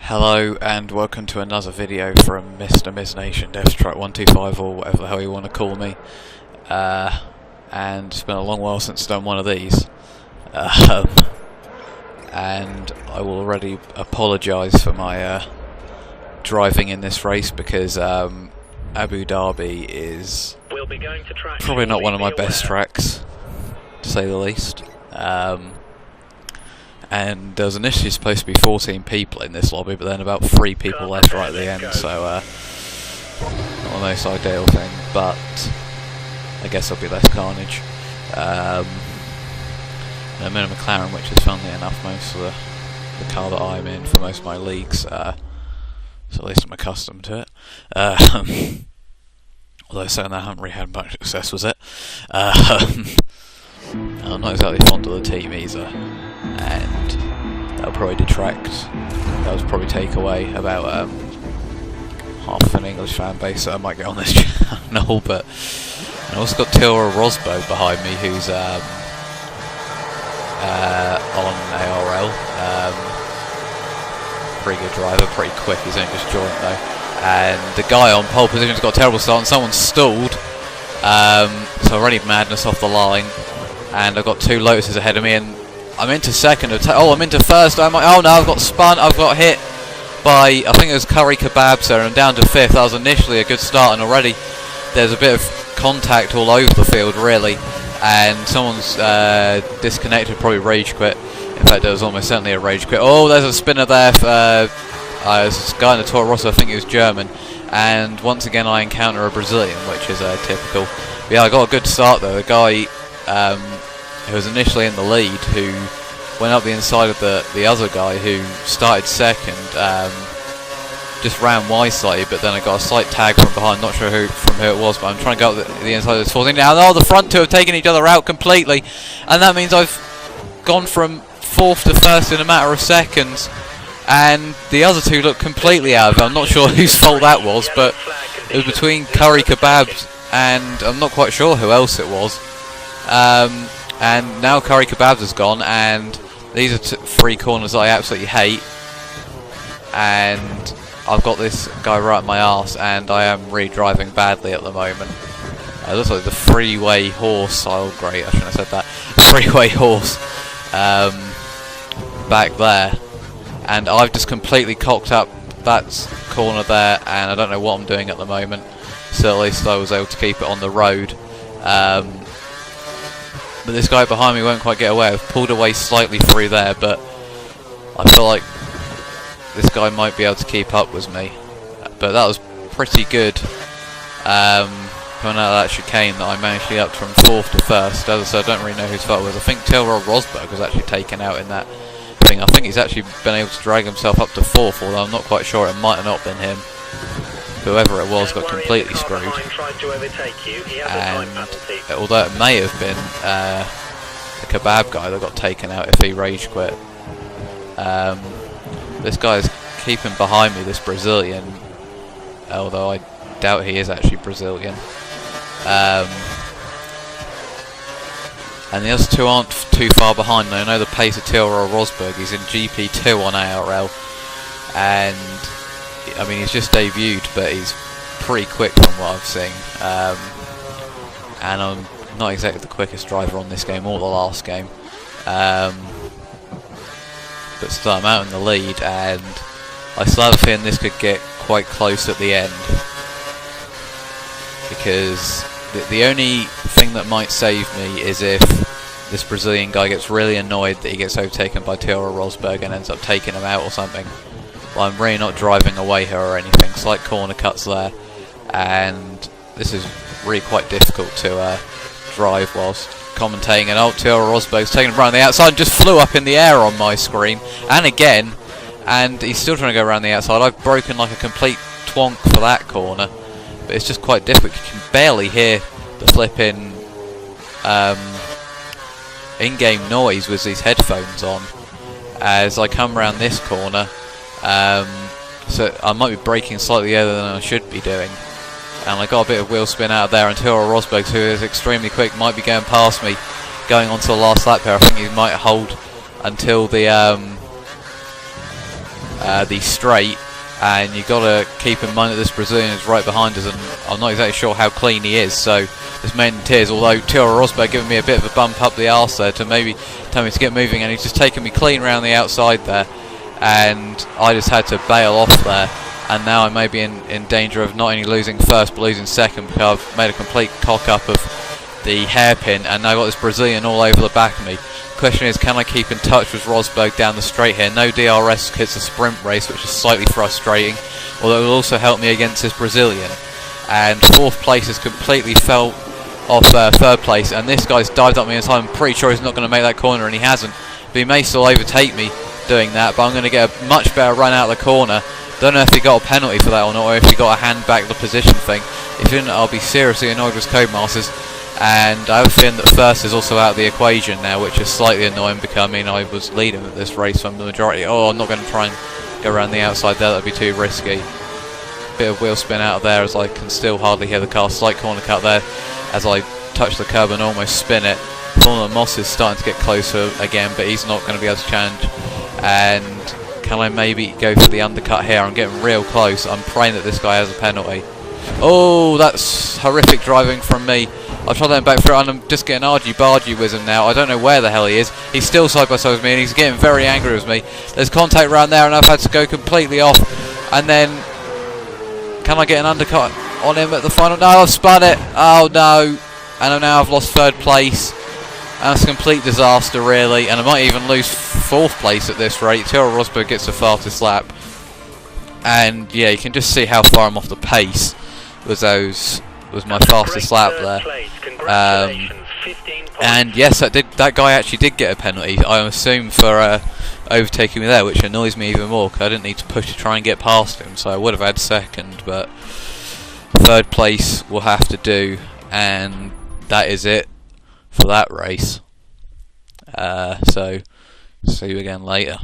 Hello and welcome to another video from Mr. Ms Nation Deathstrike125 or whatever the hell you want to call me. And it's been a long while since I've done one of these. And I will already apologise for my driving in this race because Abu Dhabi is probably not one of my best tracks, to say the least. And there was initially supposed to be 14 people in this lobby, but then about 3 people left right at the end, so not the most ideal thing, but I guess there'll be less carnage. I'm in a McLaren, which is funnily enough most of the car that I'm in for most of my leagues, so at least I'm accustomed to it. Although saying that I haven't really had much success with it. I'm not exactly fond of the team either, and that'll probably detract, that'll probably take away about half of an English fan base that I might get on this channel. But I've also got Tilra Rosberg behind me, who's on ARL, pretty good driver, pretty quick, he's only just joined though, and the guy on pole position's got a terrible start and someone's stalled, so already madness off the line. And I've got 2 Lotuses ahead of me, and I'm into second. I'm into first. Oh no, I've got spun. I've got hit by, I think it was Curry Kebabs there, and I'm down to 5th. That was initially a good start, and already there's a bit of contact all over the field, really. And someone's disconnected, probably rage quit. In fact, there was almost certainly a rage quit. Oh, there's a spinner there. There's this guy in the Toro Rosso, I think he was German. And once again, I encounter a Brazilian, which is typical. But yeah, I got a good start though. The guy who was initially in the lead, who went up the inside of the other guy who started second, just ran wide slightly, but then I got a slight tag from behind, not sure from who it was, but I'm trying to go up the inside of this 14 now. Oh, the front 2 have taken each other out completely, and that means I've gone from 4th to 1st in a matter of seconds, and the other 2 look completely out of it. I'm not sure whose fault that was, but it was between Curry Kebabs and I'm not quite sure who else it was. And now Curry Kebabs has gone, and these are 3 corners that I absolutely hate, and I've got this guy right up my arse, and I am really driving badly at the moment. It looks like the freeway horse, oh great, I shouldn't have said that, freeway horse back there, and I've just completely cocked up that corner there, and I don't know what I'm doing at the moment, so at least I was able to keep it on the road. But this guy behind me won't quite get away. I've pulled away slightly through there, but I feel like this guy might be able to keep up with me. But that was pretty good. Coming out of that chicane, that I managed to get up from 4th to 1st. As I said, I don't really know whose fault it was. I think Tilra Rosberg was actually taken out in that thing. I think he's actually been able to drag himself up to 4th, although I'm not quite sure, it might have not been him. Whoever it was got completely screwed, and although it may have been the kebab guy that got taken out if he rage quit, this guy is keeping behind me, this Brazilian, although I doubt he is actually Brazilian, and the other 2 aren't too far behind. I know the pace of Tilra Rosberg, he's in GP2 on ARL, and I mean, he's just debuted, but he's pretty quick from what I've seen. And I'm not exactly the quickest driver on this game or the last game. But still, I'm out in the lead, and I still have a feeling this could get quite close at the end. Because the only thing that might save me is if this Brazilian guy gets really annoyed that he gets overtaken by Tilra Rosberg and ends up taking him out or something. Well, I'm really not driving away her or anything. Slight corner cuts there, and this is really quite difficult to drive whilst commentating. And Tilra Rosberg's taking him around the outside and just flew up in the air on my screen, and again, and he's still trying to go around the outside. I've broken like a complete twonk for that corner, but it's just quite difficult. You can barely hear the flipping in-game noise with these headphones on as I come around this corner. So I might be braking slightly earlier than I should be doing, and I got a bit of wheel spin out there until Rosberg, who is extremely quick, might be going past me, going on to the last lap here. I think he might hold until the the straight, and you've got to keep in mind that this Brazilian is right behind us, and I'm not exactly sure how clean he is, so this made in tears, although Tiro Rosberg giving me a bit of a bump up the arse there to maybe tell me to get moving, and he's just taken me clean around the outside there, and I just had to bail off there, and now I may be in danger of not only losing first but losing second, because I've made a complete cock up of the hairpin, and now I've got this Brazilian all over the back of me. The question is, can I keep in touch with Rosberg down the straight here? No DRS, it's a sprint race, which is slightly frustrating, although it will also help me against this Brazilian. And fourth place has completely fell off third place, and this guy's dived up me in time. I'm pretty sure he's not going to make that corner, and he hasn't, but he may still overtake me doing that, but I'm going to get a much better run out of the corner. Don't know if he got a penalty for that or not, or if he got a hand back the position thing. If he didn't, I'll be seriously annoyed with Codemasters. And I have a feeling that first is also out of the equation now, which is slightly annoying because I mean I was leading at this race from the majority. Oh, I'm not going to try and go around the outside there, that'd be too risky. Bit of wheel spin out of there as I can still hardly hear the car. Slight corner cut there as I touch the curb and almost spin it. Formula Moss is starting to get closer again, but he's not going to be able to challenge. And can I maybe go for the undercut here? I'm getting real close. I'm praying that this guy has a penalty. Oh, that's horrific driving from me. I'll try that back through, and I'm just getting argy-bargy with him now. I don't know where the hell he is. He's still side by side with me, and he's getting very angry with me. There's contact around there, and I've had to go completely off. And then, can I get an undercut on him at the final? No, I've spun it. Oh no. And now I've lost third place. And it's a complete disaster, really. And I might even lose fourth place at this rate. Tiro Rosberg gets the fastest lap. And yeah, you can just see how far I'm off the pace with those. Was my fastest lap there, and yes, that guy actually did get a penalty, I assume, for overtaking me there, which annoys me even more because I didn't need to push to try and get past him, so I would have had second, but third place will have to do, and that is it for that race. So see you again later.